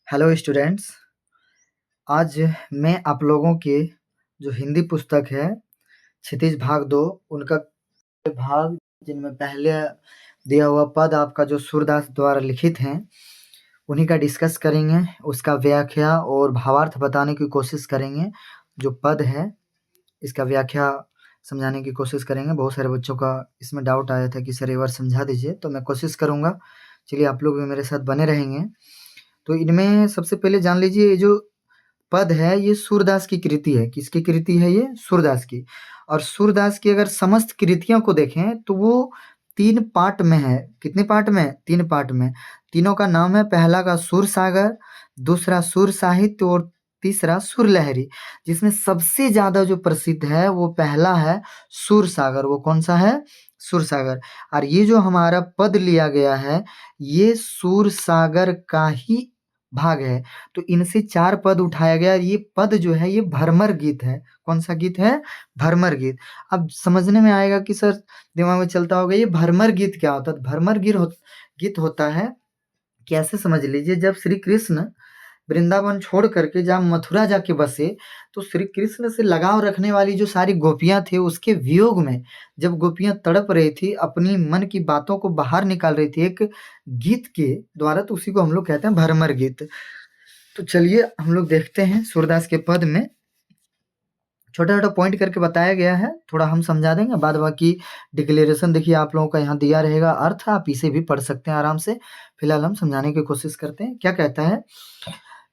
Hello students. आज मैं आप लोगों के जो हिंदी पुस्तक है क्षितिज भाग 2 उनका भाग जिनमें पहले दिया हुआ पद आपका जो सूरदास द्वारा लिखित हैं उन्हीं का डिस्कस करेंगे, उसका व्याख्या और भावार्थ बताने की कोशिश करेंगे। जो पद है इसका व्याख्या समझाने की कोशिश करेंगे। बहुत सारे बच्चों का इसमें डाउट आया था कि सर एक बार समझा दीजिए, तो मैं कोशिश करूँगा। चलिए आप लोग भी मेरे साथ बने रहेंगे। तो इनमें सबसे पहले जान लीजिए, ये जो पद है ये सूरदास की कृति है। किसकी कृति है? ये सूरदास की। और सूरदास की अगर समस्त कृतियों को देखें तो वो 3 पार्ट में है। कितने पार्ट में? 3 पार्ट में। तीनों का नाम है, पहला का सुर सागर, दूसरा सुर साहित्य और तीसरा सुर लहरी। जिसमें सबसे ज़्यादा जो प्रसिद्ध है वो पहला है सुर सागर। वो कौन सा है? सुर सागर। और ये जो हमारा पद लिया गया है ये सुर सागर का ही भाग है। तो इनसे 4 पद उठाया गया। ये पद जो है ये भरमर गीत है। कौन सा गीत है? भरमर गीत। अब समझने में आएगा कि सर दिमाग में चलता होगा ये भरमर गीत क्या होता है? भरमर गीत होता है, कैसे समझ लीजिए, जब श्री कृष्ण वृंदावन छोड़ करके जब मथुरा जाके बसे तो श्री कृष्ण से लगाव रखने वाली जो सारी गोपियां थी उसके वियोग में जब गोपियां तड़प रही थी, अपनी मन की बातों को बाहर निकाल रही थी एक गीत के द्वारा, तो उसी को हम लोग कहते हैं भरमर गीत। तो चलिए हम लोग देखते हैं सूरदास के पद में छोटा छोटा पॉइंट करके बताया गया है, थोड़ा हम समझा देंगे, बाद बाकी डिक्लेरेशन देखिए आप लोगों का यहाँ दिया रहेगा, अर्थ आप इसे भी पढ़ सकते हैं आराम से। फिलहाल हम समझाने की कोशिश करते हैं। क्या कहता है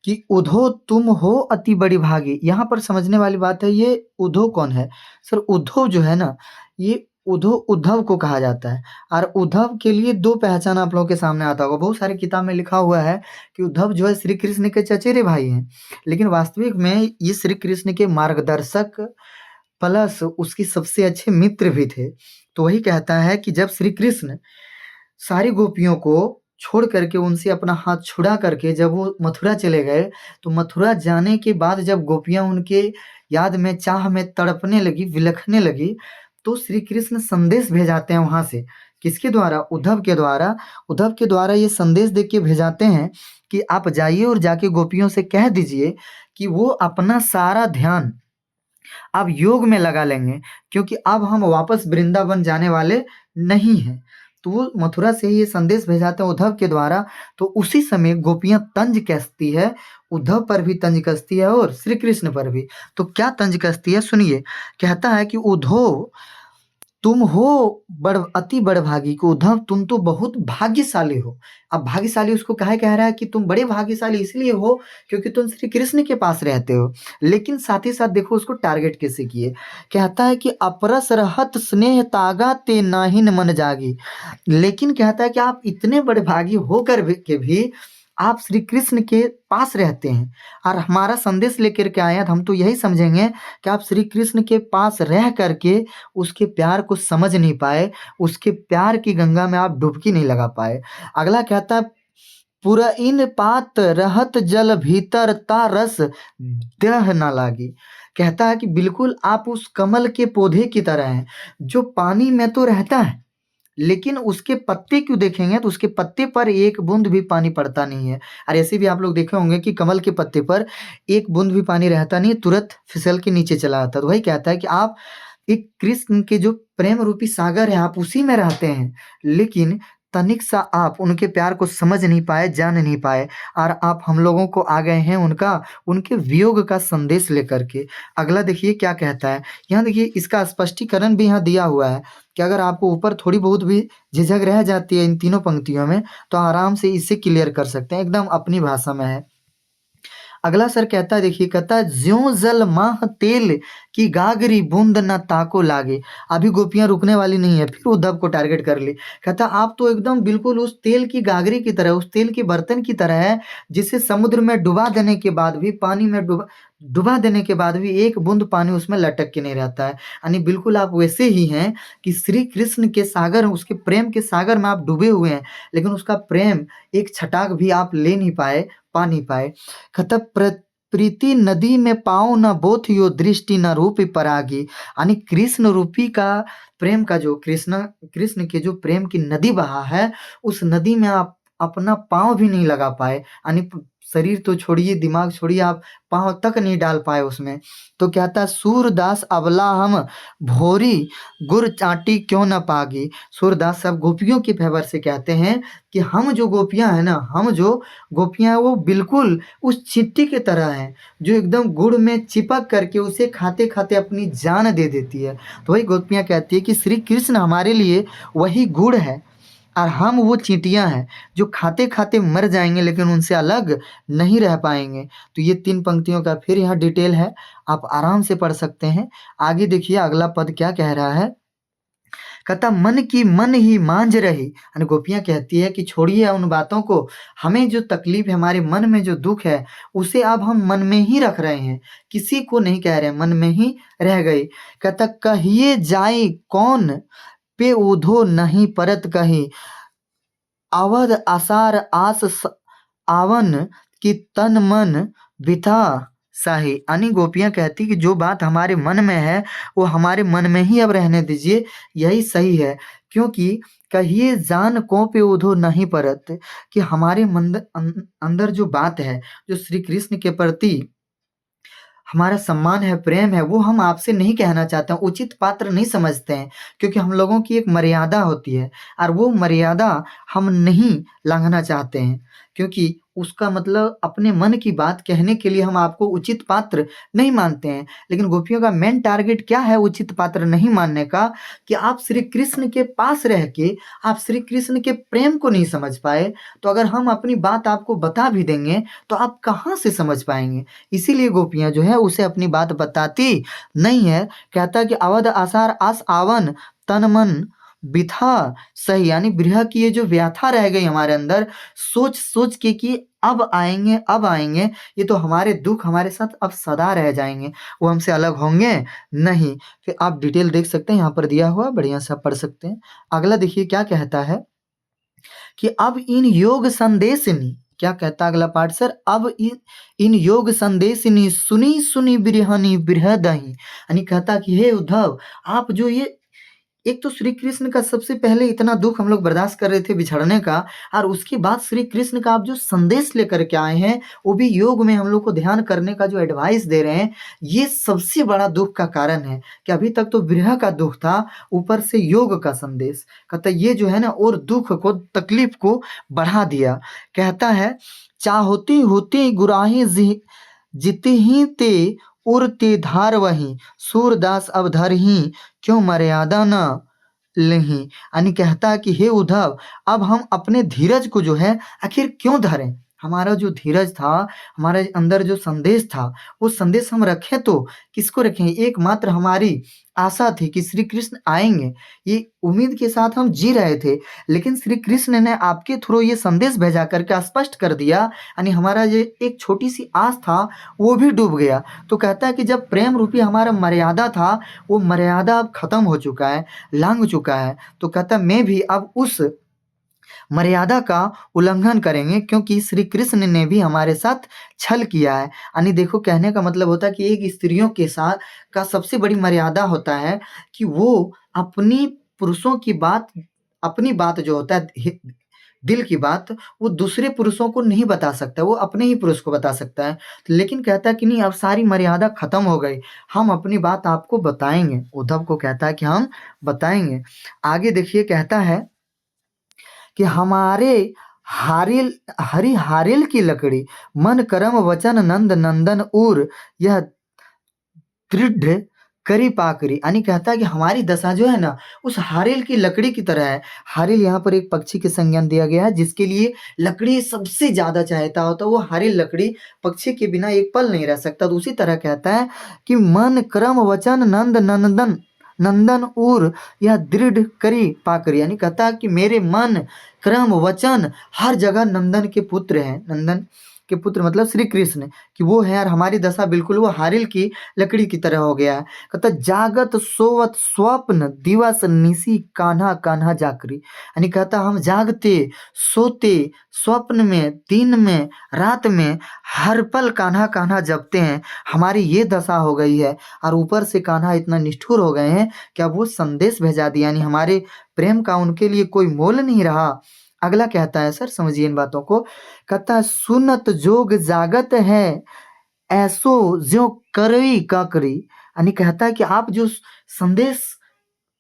कि उधो तुम हो अति बड़ी भागी। यहाँ पर समझने वाली बात है, ये उधो कौन है? सर उद्धव जो है ना, ये उद्धव को कहा जाता है। और उद्धव के लिए 2 पहचान आप लोगों के सामने आता होगा। बहुत सारी किताब में लिखा हुआ है कि उद्धव जो है श्री कृष्ण के चचेरे भाई हैं, लेकिन वास्तविक में ये श्री कृष्ण के मार्गदर्शक प्लस उसके सबसे अच्छे मित्र भी थे। तो वही कहता है कि जब श्री कृष्ण सारी गोपियों को छोड़ करके उनसे अपना हाथ छुड़ा करके जब वो मथुरा चले गए, तो मथुरा जाने के बाद जब गोपियां उनके याद में चाह में तड़पने लगी, विलखने लगी, तो श्री कृष्ण संदेश भेजाते हैं वहां से। किसके द्वारा? उद्धव के द्वारा। उद्धव के द्वारा ये संदेश देख के भेजाते हैं कि आप जाइए और जाके गोपियों से कह दीजिए कि वो अपना सारा ध्यान अब योग में लगा लेंगे, क्योंकि अब हम वापस वृंदावन जाने वाले नहीं हैं। तो वो मथुरा से ये संदेश भेजाते हैं उद्धव के द्वारा। तो उसी समय गोपियां तंज कसती है, उद्धव पर भी तंज कसती है और श्री कृष्ण पर भी। तो क्या तंज कसती है सुनिए। कहता है कि उद्धव तुम हो अति बड़भागी को, उद्धव तुम तो बहुत भाग्यशाली हो। अब भाग्यशाली उसको काहे कह रहा है कि तुम बड़े भाग्यशाली इसलिए हो क्योंकि तुम श्री कृष्ण के पास रहते हो। लेकिन साथ ही साथ देखो उसको टारगेट कैसे किए। कहता है कि अपरस रहत स्नेह तागा ते नाहिन मन जागी। लेकिन कहता है कि आप इतने बड़े भागी होकर के भी आप श्री कृष्ण के पास रहते हैं और हमारा संदेश लेकर के आए हैं। तो हम तो यही समझेंगे कि आप श्री कृष्ण के पास रह करके उसके प्यार को समझ नहीं पाए, उसके प्यार की गंगा में आप डुबकी नहीं लगा पाए। अगला कहता है पुरइन पात रहत जल भीतर ता रस देह न लागी। कहता है कि बिल्कुल आप उस कमल के पौधे की तरह हैं जो पानी में तो रहता है, लेकिन उसके पत्ते क्यों देखेंगे तो उसके पत्ते पर एक बूंद भी पानी पड़ता नहीं है। और ऐसे भी आप लोग देखे होंगे कि कमल के पत्ते पर एक बूंद भी पानी रहता नहीं, तुरंत फिसल के नीचे चला आता। तो वही कहता है कि आप एक कृष्ण के जो प्रेम रूपी सागर है आप उसी में रहते हैं, लेकिन तनिक सा आप उनके प्यार को समझ नहीं पाए, जान नहीं पाए, और आप हम लोगों को आ गए हैं उनके वियोग का संदेश लेकर के। अगला देखिए क्या कहता है। यहाँ देखिए इसका स्पष्टीकरण भी यहाँ दिया हुआ है कि अगर आपको ऊपर थोड़ी बहुत भी झिझक रह जाती है इन तीनों पंक्तियों में तो आराम से इसे क्लियर कर सकते हैं, एकदम अपनी भाषा में है। अगला सर कहता है, देखिए कहता है ज्यों जल माह तेल की गागरी बूंद न ताको लागे। अभी गोपियां रुकने वाली नहीं है, फिर उद्धव को टारगेट कर ली। कहता आप तो एकदम बिल्कुल उस तेल की गागरी की तरह, उस तेल के बर्तन की तरह है जिसे समुद्र में डुबा देने के बाद भी, पानी में डुबा देने के बाद भी एक बूंद पानी उसमें लटक के नहीं रहता है। यानी बिल्कुल आप वैसे ही हैं कि श्री कृष्ण के सागर, उसके प्रेम के सागर में आप डूबे हुए हैं, लेकिन उसका प्रेम एक छटाक भी आप ले नहीं पाए, पा नहीं पाए। कहता प्रीति नदी में पाओ न बोथ यो दृष्टि न रूपी परागी। यानी कृष्ण रूपी का प्रेम का जो कृष्ण के जो प्रेम की नदी बहा है, उस नदी में आप अपना पाँव भी नहीं लगा पाए, यानी शरीर तो छोड़िए, दिमाग छोड़िए, आप पाँव तक नहीं डाल पाए उसमें। तो कहता है सूरदास अबला हम भोरी गुर चाटी क्यों न पागी। सूरदास सब गोपियों के फेवर से कहते हैं कि हम जो गोपियां हैं ना, हम जो गोपियां वो बिल्कुल उस चींटी की तरह हैं जो एकदम गुड़ में चिपक करके उसे खाते खाते अपनी जान दे देती है। तो वही गोपियां कहती है कि श्री कृष्ण हमारे लिए वही गुड़ है और हम वो चींटियां हैं जो खाते खाते मर जाएंगे लेकिन उनसे अलग नहीं रह पाएंगे। तो ये 3 पंक्तियों का फिर यहाँ डिटेल है, आप आराम से पढ़ सकते हैं। आगे देखिए अगला पद क्या कह रहा है। कहता मन की मन ही मांझ रही, यानी गोपियां कहती है कि छोड़िए उन बातों को, हमें जो तकलीफ है, हमारे मन में जो दुख है उसे अब हम मन में ही रख रहे हैं, किसी को नहीं कह रहे हैं, मन में ही रह गई। कहता कहिए जाए कौन पे उधो नहीं परत कही, अवध आसार आवन की तन मन बिथा साही। यानी गोपियां कहती कि जो बात हमारे मन में है वो हमारे मन में ही अब रहने दीजिए, यही सही है। क्योंकि कहिए जान को पे उधो नहीं परत, कि हमारे अंदर जो बात है, जो श्री कृष्ण के प्रति हमारा सम्मान है, प्रेम है, वो हम आपसे नहीं कहना चाहते हैं, उचित पात्र नहीं समझते हैं। क्योंकि हम लोगों की एक मर्यादा होती है और वो मर्यादा हम नहीं लांघना चाहते हैं, क्योंकि उसका मतलब अपने मन की बात कहने के लिए हम आपको उचित पात्र नहीं मानते हैं। लेकिन गोपियों का मेन टारगेट क्या है उचित पात्र नहीं मानने का, कि आप श्री कृष्ण के पास रह के आप श्री कृष्ण के प्रेम को नहीं समझ पाए, तो अगर हम अपनी बात आपको बता भी देंगे तो आप कहाँ से समझ पाएंगे। इसीलिए गोपियां जो है उसे अपनी बात बताती नहीं है। कहता कि अवध आसार आस आवन तन मन बिथा सही, यानी विरह की ये जो व्याथा रह गई हमारे अंदर, सोच सोच के कि अब आएंगे अब आएंगे, ये तो हमारे दुख हमारे साथ अब सदा रह जाएंगे, वो हमसे अलग होंगे नहीं। फिर आप डिटेल देख सकते हैं, यहाँ पर दिया हुआ बढ़िया से आप पढ़ सकते हैं। अगला देखिए क्या कहता है कि अब इन योग संदेशनी, क्या कहता अगला पाठ सर, अब इन योग संदेशनी सुनी सुनी बिरहनी बिरहदही, यानी कहता कि हे उद्धव, आप जो ये एक तो श्री कृष्ण का सबसे पहले इतना दुख हम लोग बर्दाश्त कर रहे थे बिछड़ने का, और उसके बाद श्री कृष्ण का आप जो संदेश लेकर के आए हैं, वो भी योग में हम लोग को ध्यान करने का जो एडवाइस दे रहे हैं, ये सबसे बड़ा दुख का कारण है कि अभी तक तो विरह का दुख था, ऊपर से योग का संदेश। कहता ये जो है ना और दुख को तकलीफ को बढ़ा दिया। कहता है चाहोती होती गुराही जिते ही ते उड़ते धार वही, सूरदास अब धर ही क्यों मर्यादा न लही, यानी कहता है कि हे उद्धव, अब हम अपने धीरज को जो है आखिर क्यों धरें। हमारा जो धीरज था, हमारे अंदर जो संदेश था, वो संदेश हम रखें तो किसको रखें। एकमात्र हमारी आशा थी कि श्री कृष्ण आएंगे, ये उम्मीद के साथ हम जी रहे थे, लेकिन श्री कृष्ण ने आपके थ्रू ये संदेश भेजा करके स्पष्ट कर दिया, यानी हमारा ये एक छोटी सी आस था वो भी डूब गया। तो कहता है कि जब प्रेम रूपी हमारा मर्यादा था, वो मर्यादा अब खत्म हो चुका है, लांघ चुका है। तो कहता मैं भी अब उस मर्यादा का उल्लंघन करेंगे, क्योंकि श्री कृष्ण ने भी हमारे साथ छल किया है। यानी देखो कहने का मतलब होता है कि एक स्त्रियों के साथ का सबसे बड़ी मर्यादा होता है कि वो अपनी पुरुषों की बात, अपनी बात जो होता है दिल की बात, वो दूसरे पुरुषों को नहीं बता सकता, वो अपने ही पुरुष को बता सकता है। लेकिन कहता है कि नहीं, अब सारी मर्यादा खत्म हो गई, हम अपनी बात आपको बताएंगे। उद्धव को कहता है कि हम बताएंगे। आगे देखिए कहता है कि हमारे हारिल हरि हारिल की लकड़ी मन करम वचन नंद नंदन उर यह दृढ़ करी पाकरी, यानी कहता है कि हमारी दशा जो है ना उस हारिल की लकड़ी की तरह है। हारिल यहाँ पर एक पक्षी के संज्ञान दिया गया है, जिसके लिए लकड़ी सबसे ज्यादा चाहता होता है, वो हारिल लकड़ी पक्षी के बिना एक पल नहीं रह सकता। तो उसी तरह कहता है कि मन क्रम वचन नंद नंदन नंदन उर यह दृढ़ करी पाकरी, यानी कहता है कि मेरे मन क्रम वचन हर जगह नंदन के पुत्र हैं, नंदन के पुत्र मतलब श्री कृष्ण, कि वो है, और हमारी दशा बिल्कुल वो हारिल की लकड़ी की तरह हो गया है। कहता जागत सोवत स्वप्न दिवस निशी कान्हा कान्हा जाकरी, यानी कहता हम जागते सोते स्वप्न में दिन में रात में हर पल कान्हा कान्हा जपते हैं, हमारी ये दशा हो गई है। और ऊपर से कान्हा इतना निष्ठुर हो गए हैं कि अब वो संदेश भेजा दिया, यानी हमारे प्रेम का उनके लिए कोई मोल नहीं रहा। अगला कहता है, सर समझिए इन बातों को, कहता है सुनत जोग जागत है ऐसो ज्यो करई काकरी। यानी कहता है कि आप जो संदेश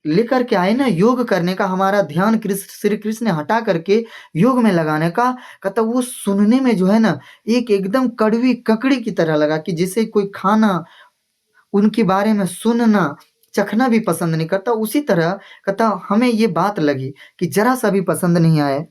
लेकर के आए ना योग करने का, हमारा ध्यान कृष्ण श्री कृष्ण ने हटा करके योग में लगाने का, कहता वो सुनने में जो है ना एक एकदम कड़वी ककड़ी की तरह लगा, कि जिसे कोई खाना उनके बारे में सुनना चखना भी पसंद नहीं करता, उसी तरह कहता हमें ये बात लगी कि जरा सा भी पसंद नहीं आए।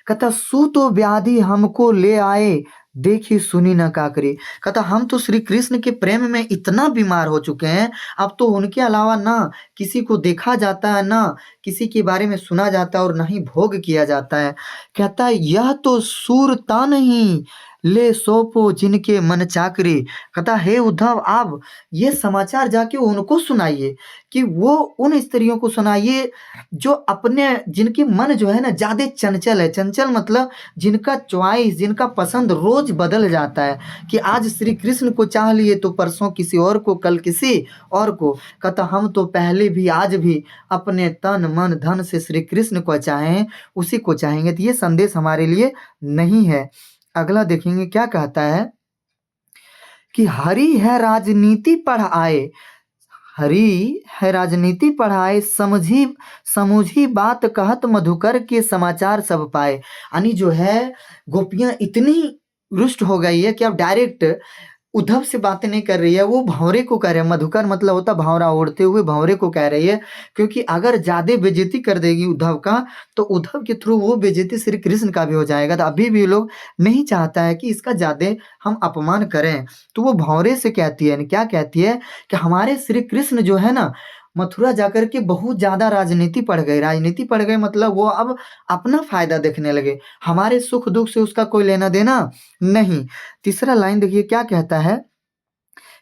कहता सू तो व्याधि हमको ले आए देखी सुनी न काकरी। कहता हम तो श्री कृष्ण के प्रेम में इतना बीमार हो चुके हैं, अब तो उनके अलावा ना किसी को देखा जाता है, ना किसी के बारे में सुना जाता है, और ना ही भोग किया जाता है। कहता है यह तो सूरता नहीं ले सौंपो जिनके मन चाकरी। कहता हे उद्धव, आप ये समाचार जाके उनको सुनाइए, कि वो उन स्त्रियों को सुनाइए जो अपने, जिनकी मन जो है ना ज़्यादा चंचल है। चंचल मतलब जिनका चॉइस, जिनका पसंद रोज बदल जाता है, कि आज श्री कृष्ण को चाह लिए तो परसों किसी और को, कल किसी और को। कहता हम तो पहले भी आज भी अपने तन मन धन से श्री कृष्ण को चाहें, उसी को चाहेंगे। तो ये संदेश हमारे लिए नहीं है। अगला देखेंगे क्या कहता है, कि हरि है राजनीति पढ़ाए, हरि है राजनीति पढ़ाए समझी समझी बात कहत मधुकर के समाचार सब पाए। यानी जो है गोपियां इतनी रुष्ट हो गई है कि अब डायरेक्ट उद्धव से बातें नहीं कर रही है, वो भंवरे को कह रहे हैं। मधुकर मतलब होता भंवरा, उड़ते हुए भंवरे को कह रही है, क्योंकि अगर ज्यादा बेइज्जती कर देगी उद्धव का, तो उद्धव के थ्रू वो बेइज्जती श्री कृष्ण का भी हो जाएगा। तो अभी भी लोग नहीं चाहता है कि इसका ज्यादा हम अपमान करें, तो वो भंवरे से कहती है, क्या कहती है, कि हमारे श्री कृष्ण जो है ना मथुरा जाकर के बहुत ज्यादा राजनीति पढ़ गए। राजनीति पढ़ गए मतलब वो अब अपना फायदा देखने लगे, हमारे सुख दुख से उसका कोई लेना देना नहीं। तीसरा लाइन देखिए क्या कहता है,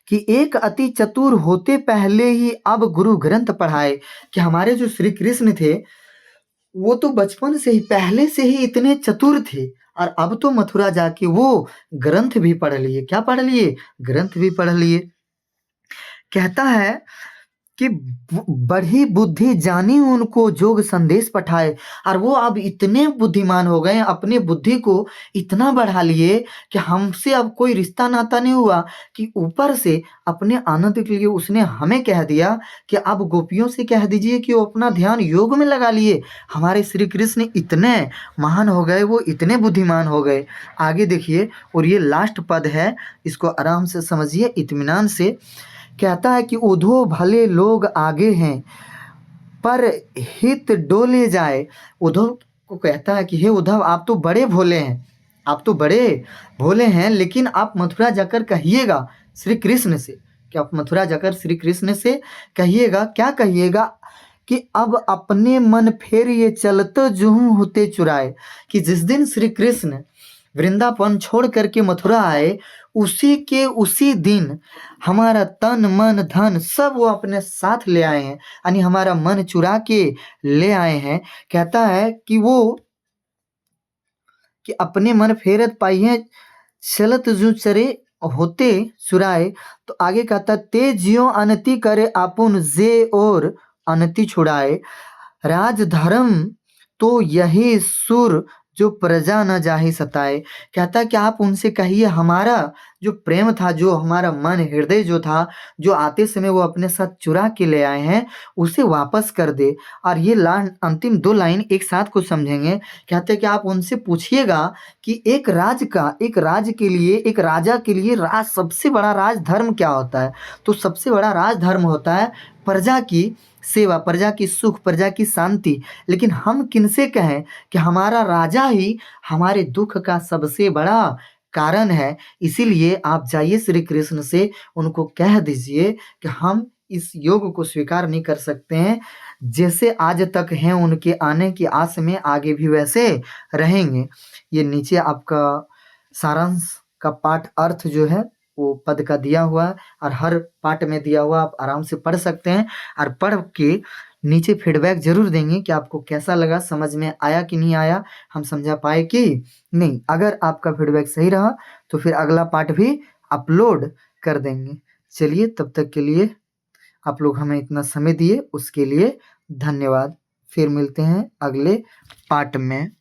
कि एक अति चतुर होते पहले ही अब गुरु ग्रंथ पढ़ाए। कि हमारे जो श्री कृष्ण थे वो तो बचपन से ही, पहले से ही इतने चतुर थे, और अब तो मथुरा जाके वो ग्रंथ भी पढ़ लिए। क्या पढ़ लिए? ग्रंथ भी पढ़ लिए। कहता है कि बढ़ी बुद्धि जानी उनको जोग संदेश पठाए। और वो अब इतने बुद्धिमान हो गए, अपने बुद्धि को इतना बढ़ा लिए कि हमसे अब कोई रिश्ता नाता नहीं हुआ, कि ऊपर से अपने आनंद के लिए उसने हमें कह दिया कि अब गोपियों से कह दीजिए कि वो अपना ध्यान योग में लगा लिए। हमारे श्री कृष्ण इतने महान हो गए, वो इतने बुद्धिमान हो गए। आगे देखिए, और ये लास्ट पद है, इसको आराम से समझिए इत्मीनान से। कहता है कि उधो भले लोग आगे हैं पर हित डोले जाए। उद्धव को कहता है कि हे उद्धव, आप तो बड़े भोले हैं, आप तो बड़े भोले हैं, लेकिन आप मथुरा जाकर कहिएगा श्री कृष्ण से, कि आप मथुरा जाकर श्री कृष्ण से कहिएगा। क्या कहिएगा? कि अब अपने मन फेर ये चलते जूहू होते चुराए। कि जिस दिन श्री कृष्ण वृंदावन छोड़ करके मथुरा आए, उसी के उसी दिन हमारा तन मन धन सब वो अपने साथ ले आए हैं, यानी हमारा मन चुरा के ले आए हैं। कहता है कि वो, कि अपने मन फेरत पाई है चलत जू चरे होते चुराए। तो आगे कहता ते जियो अनति करे आपुन जे और अनति छुड़ाए। राज धर्म तो यही सुर जो प्रजा न जाहि सताए। कहता कि आप उनसे कहिए हमारा जो प्रेम था, जो हमारा मन हृदय जो था, जो आते समय वो अपने साथ चुरा के ले आए हैं, उसे वापस कर दे। और ये अंतिम दो लाइन एक साथ को समझेंगे। कहते हैं कि आप उनसे पूछिएगा कि एक राज के लिए, एक राजा के लिए सबसे बड़ा राज धर्म क्या होता है? तो सबसे बड़ा राज धर्म होता है प्रजा की सेवा, प्रजा की सुख, प्रजा की शांति। लेकिन हम किनसे कहें कि हमारा राजा ही हमारे दुख का सबसे बड़ा कारण है। इसीलिए आप जाइए श्री कृष्ण से, उनको कह दीजिए कि हम इस योग को स्वीकार नहीं कर सकते हैं, जैसे आज तक हैं उनके आने की आस में आगे भी वैसे रहेंगे। ये नीचे आपका सारांश का पाठ अर्थ जो है वो पद का दिया हुआ है, और हर पाठ में दिया हुआ, आप आराम से पढ़ सकते हैं। और पढ़ के नीचे फीडबैक जरूर देंगे कि आपको कैसा लगा, समझ में आया कि नहीं आया, हम समझा पाए कि नहीं। अगर आपका फीडबैक सही रहा तो फिर अगला पार्ट भी अपलोड कर देंगे। चलिए, तब तक के लिए आप लोग हमें इतना समय दिए उसके लिए धन्यवाद। फिर मिलते हैं अगले पार्ट में।